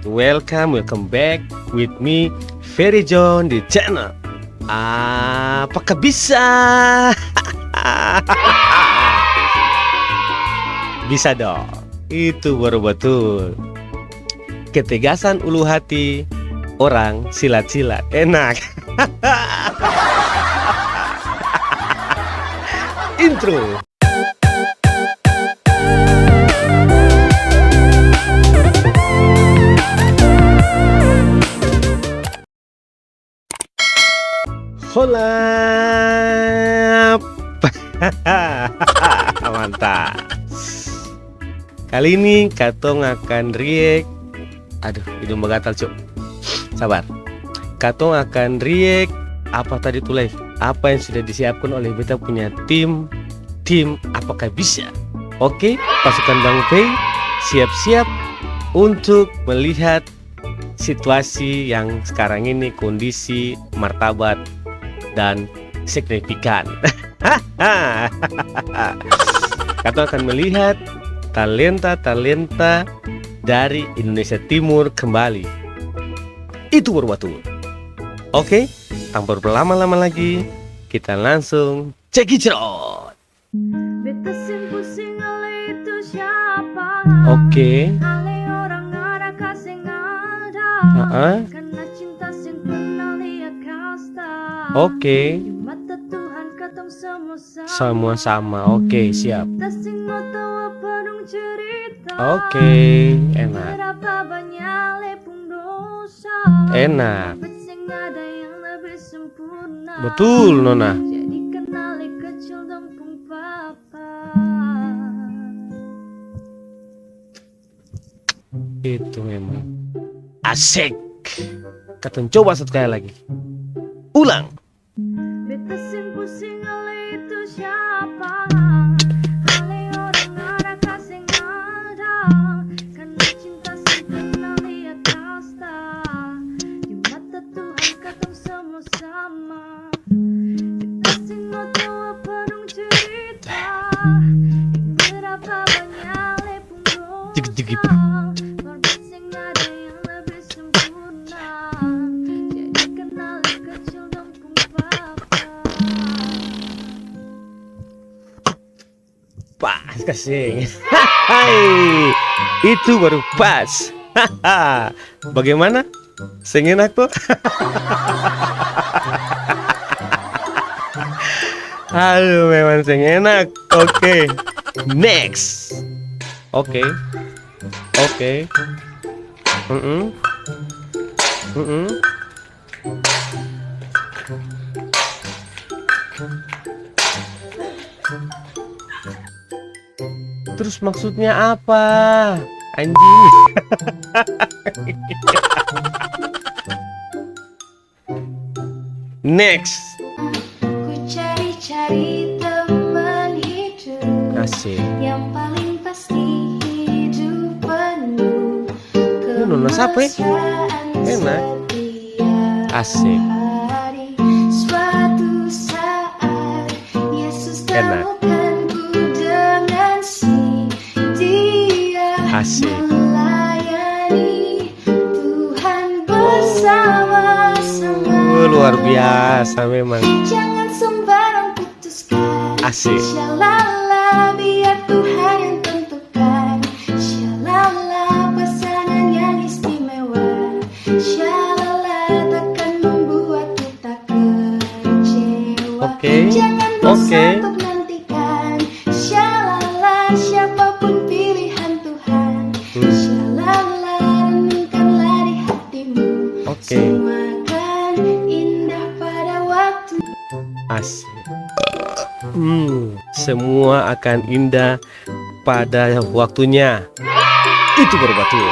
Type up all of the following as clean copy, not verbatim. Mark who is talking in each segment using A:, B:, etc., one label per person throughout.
A: Welcome back with me, Ferry John di channel. Apakah bisa? Bisa dong. Itu baru betul. Ketegasan ulu hati orang silat-silat. Enak. Intro. Holap. Mantap. Kali ini Katong akan react. Aduh, hidung bergatal cuk. Sabar. Katong akan react apa tadi tuh live? Apa yang sudah disiapkan oleh beta punya tim apakah bisa? Oke, pasukan Bang Pei siap-siap untuk melihat situasi yang sekarang ini, kondisi, martabat dan signifikan. Kita akan melihat talenta-talenta dari Indonesia Timur kembali. Itu betul. Oke, tanpa berlama-lama lagi, kita langsung cekicrot. Oke. Oke. Sama-sama. Oke, siap. Oke, enak. Enak. Betul, Nona. Itu memang asik. Kita coba satu kali lagi. Ulang. Pas kasih. Hai, itu baru pas. Bagaimana? Sing enak tuh. Aduh, memang sing enak. Oke, next. Oke. Terus maksudnya apa? Anjing. Next.
B: Ku cari-cari teman hidup
A: Asik.
B: yang paling pasti hidup penuh
A: Nona siapa? Enak. Asik.
B: Suatu saat Yesus
A: Enak. Asik.
B: Melayani Tuhan bersama-sama.
A: Luar biasa memang.
B: Jangan sembarang putuskan.
A: Asik.
B: Shalala, biar Tuhan yang tentukan. Shalala, pasangan yang istimewa. Shalala, takkan membuat kita kecewa.
A: Oke.
B: Jangan bosan untuk nantikan. Shalala, siapapun pilihan Tuhan. Shalala, renungkanlah di hatimu.
A: Oke.
B: Semua akan indah pada waktu.
A: Asik. Semua akan indah pada waktunya. Itu baru betul.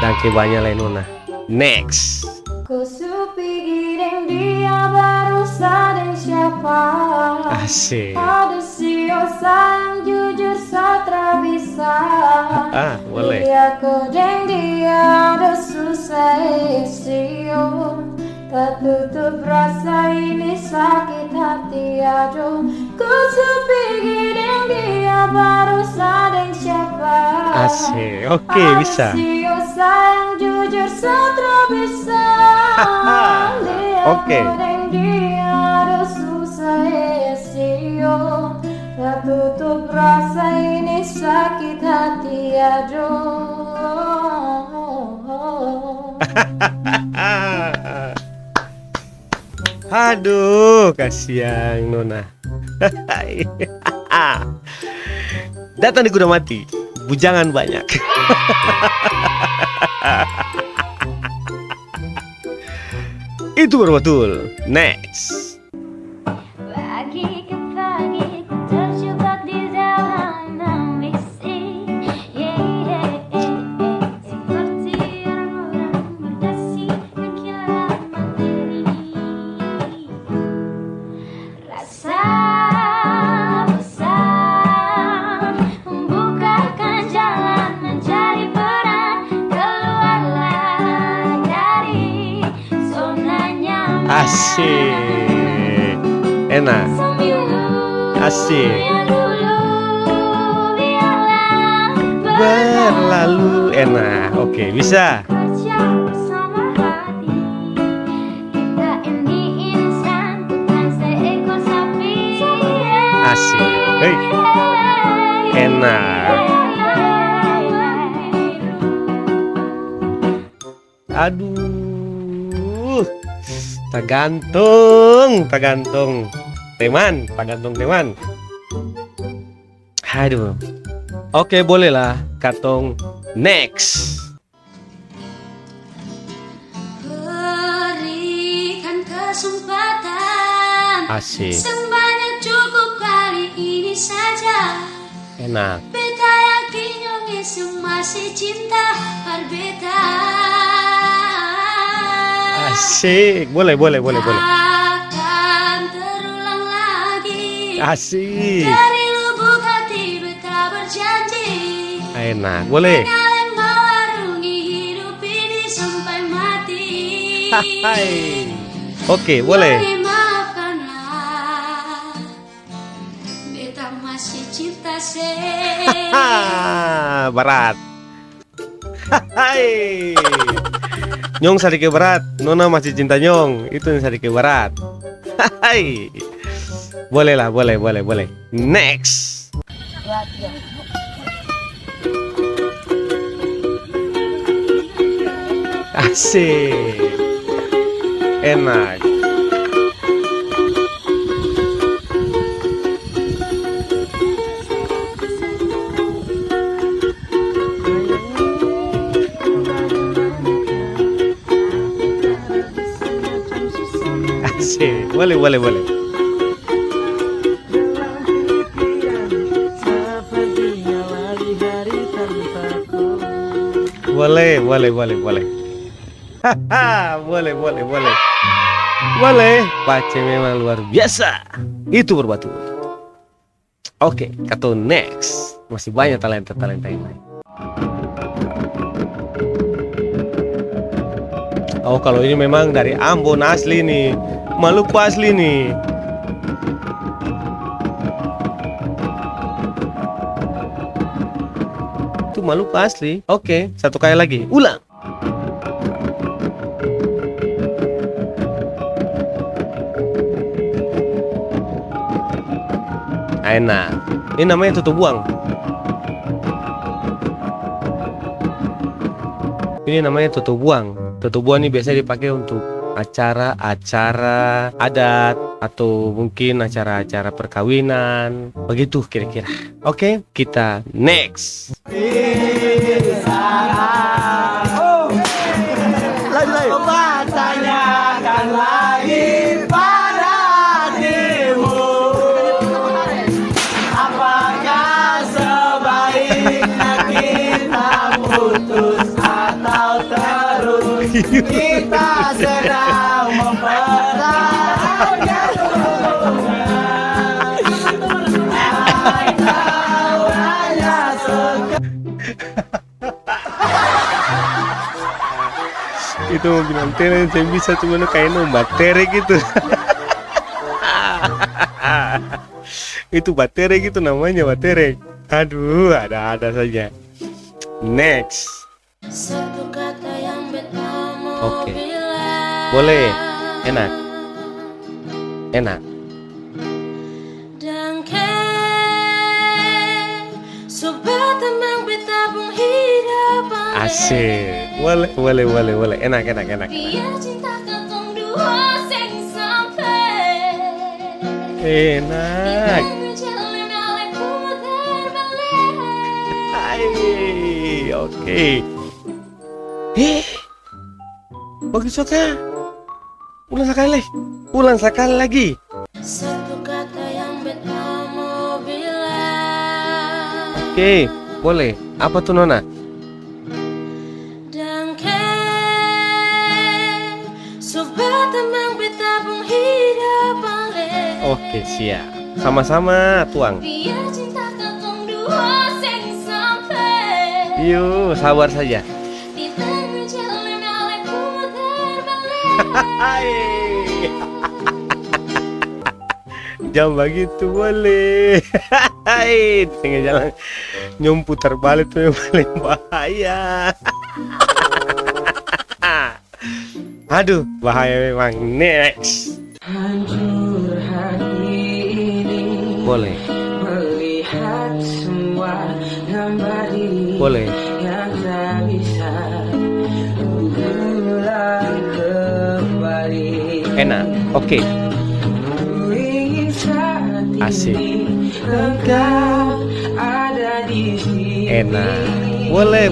A: Dan kebanyakan lain Nona. Next.
B: Ku supigireng dia baru sadar siapa.
A: Asik.
B: Ada siosang jujur satra bisa.
A: Boleh.
B: Dia kodeng dia ada susah sio. Tertutup rasa ini sakit hati aduh. Ku supigireng dia baru sadar
A: Asik. Oke, bisa.
B: Rasio sayang jujur satra bisa.
A: Oke.
B: Dia ada susah sio. Tak tutup rasa ini sakit hati aduh.
A: Aduh, kasihan Nona. Datang di kuda mati, bujangan banyak. Itu betul. Next.
B: Pagi ke pagi ku terjebak di dalam ambisi. Seperti orang-orang berdasi menghilang materi. Rasa bosan membukakan jalan mencari peran. Keluarlah dari zona nyaman.
A: Asik. Enak. Asik. Berlalu. Enak. Oke, bisa.
B: Kerja bersama hati. Kita ini insan, bukan seekor sapi.
A: Asik. Hei. Enak. Aduh. Tergantung teman. Aduh. Oke, bolehlah. Katong next.
B: Berikan kesempatan.
A: Asik.
B: Sebanyak cukup kali ini saja.
A: Enak.
B: Beta yakin yang masih cinta berbeda.
A: Asik. Boleh.
B: Akan terulang lagi.
A: Asik.
B: Dari lubuk hati beta berjanji.
A: Enak. Boleh.
B: Kalian mewarungi hidup ini sampai mati.
A: Hai. Oke, boleh.
B: Mari maafkanlah, beta masih cinta
A: Berat. Hai. Nyong sedikit berat. Nona masih cinta Nyong. Itu yang sedikit berat. Hai. Boleh. Next. Asik. Enak. Asik. Boleh. Boleh. Boleh. Pace memang luar biasa. Itu berbatu. Oke, kata next. Masih banyak talenta yang lain. Oh, kalau ini memang dari Ambon asli nih, Maluku asli nih. Itu Maluku asli. Oke, satu kali lagi. Ulang. Enak. Ini namanya tutup buang. Ini namanya tutup buang. Tutup buang ini biasa dipakai untuk acara-acara adat atau mungkin acara-acara perkawinan. Begitu kira-kira. Oke, kita next.
C: Tanyakan lagi pada hatimu, apakah sebaiknya kita putus atau terus? Kita sedang mempertahankan hubungan. Atau hanya
A: Itu mungkin antena yang bisa cuma kayak baterai gitu. Itu baterai gitu namanya, baterai. Aduh, ada saja. Next.
B: Satu kata yang beta mau
A: Oke.
B: bilang.
A: Boleh. Enak. Enak.
B: Dan sobat temang beta pun hidup
A: Asik. Boleh. Enak.
B: biar cinta ketong dua sing sampai.
A: Enak.
B: Jalan oleh putar balik.
A: Hai. Oke. Bagus suka. Ulang sekali lagi.
B: Satu kata yang beta mau bilang.
A: Oke, boleh. Apa tuh Nona?
B: Dan sobat temang beta pun hidup balik.
A: Oke, siap. Sama-sama tuang.
B: Biar cinta ketong dua sing sampai.
A: Yuk, sabar saja.
B: Di tengah jalan oleh putar balik.
A: Hai. Jam begitu boleh. Hai, di tengah jalan nyumpu terbalik tuh yang paling bahaya. Aduh, bahaya memang. Next.
C: Hancur hati ini
A: Boleh.
C: melihat semua gambar diri
A: Boleh.
C: yang tak bisa ulang kembali.
A: Enak. Oke.
C: Ku ingin saat
A: Asik.
C: ini engkau ada di sini.
A: Enak. Boleh.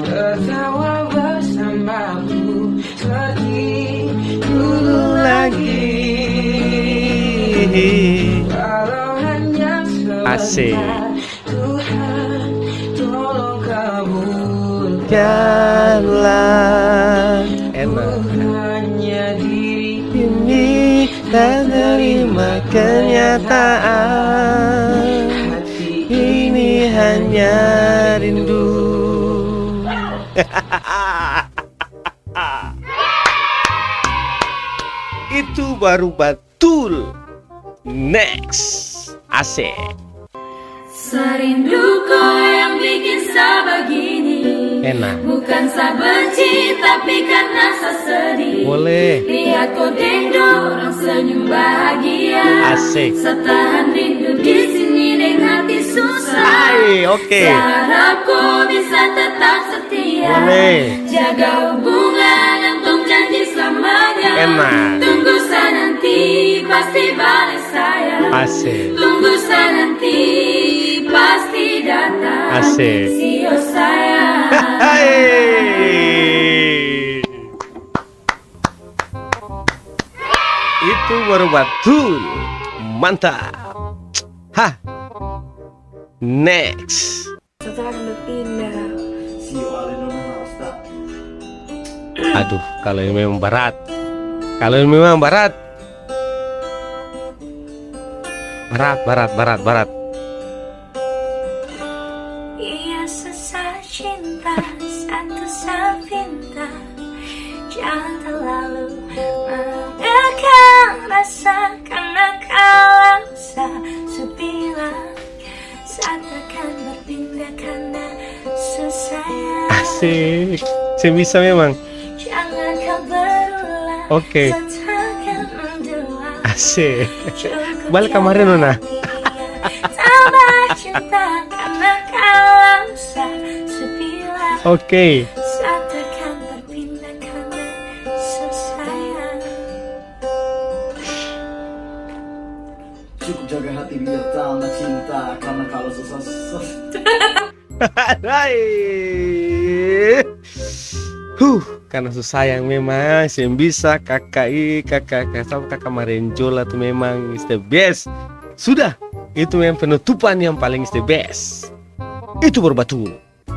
C: Tertawa bersamaku seperti dulu lagi. Walau hanya
A: Asik.
C: sebentar, Tuhan tolong kabulkan.
A: Janganlah. Enak.
C: Hanya diri
A: Ini tak terima kenyataan.
C: hati
A: Ini hanya rindu. Itu baru betul. Next. Asik.
B: Serinduku yang bikin sebegini.
A: Enak.
B: Bukan sa benci tapi karena sa sedih.
A: Boleh.
B: Lihat kau orang senyum bahagia.
A: Asik.
B: Setahan rindu di sini dengan hati susah.
A: Hai, oke.
B: Harap kau bisa tetap setia.
A: Boleh.
B: Jaga hubungan yang tung janji selamanya.
A: Enak.
B: Tunggu sa nanti pasti balik saya.
A: Asik.
B: Tunggu sa nanti pasti datang.
A: Asik.
B: Sio sayang.
A: Hai. Itu baru betul. Mantap. Hah. Next.
B: Setelah berpindah.
A: Aduh, kalau ini memang berat. Berat.
B: Ia sesat cinta satu sepinta. Jangan terlalu mendekat rasa. Karena kalau sebilang saat akan berpindah karena susah.
A: Asik. Saya bisa memang.
B: Jangan kau berulang.
A: Oke.
B: Letakkan mendua.
A: Asik.
B: Cukup
A: Balik kemarin Nona.
B: tambah cinta karena kalau sebilang
A: Oke.
B: saat akan berpindah karena susah.
C: cukup jaga hati biar tambah cinta karena kalau susah.
A: Hai. Karena susah yang memang saya bisa kakak sama kakak Marenjola tuh memang is the best. Sudah, itu memang penutupan yang paling is the best. Itu berbatu.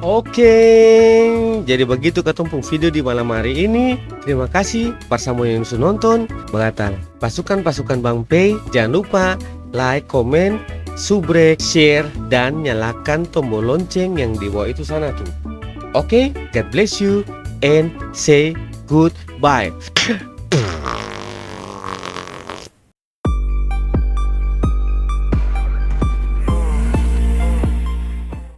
A: Oke, jadi begitu ketumpung video di malam hari ini. Terima kasih bersama yang sudah nonton. Mengatal pasukan Bang Pei. Jangan lupa like, komen, subrek, share, dan nyalakan tombol lonceng yang di bawah itu sana tuh. Oke, God bless you and say goodbye.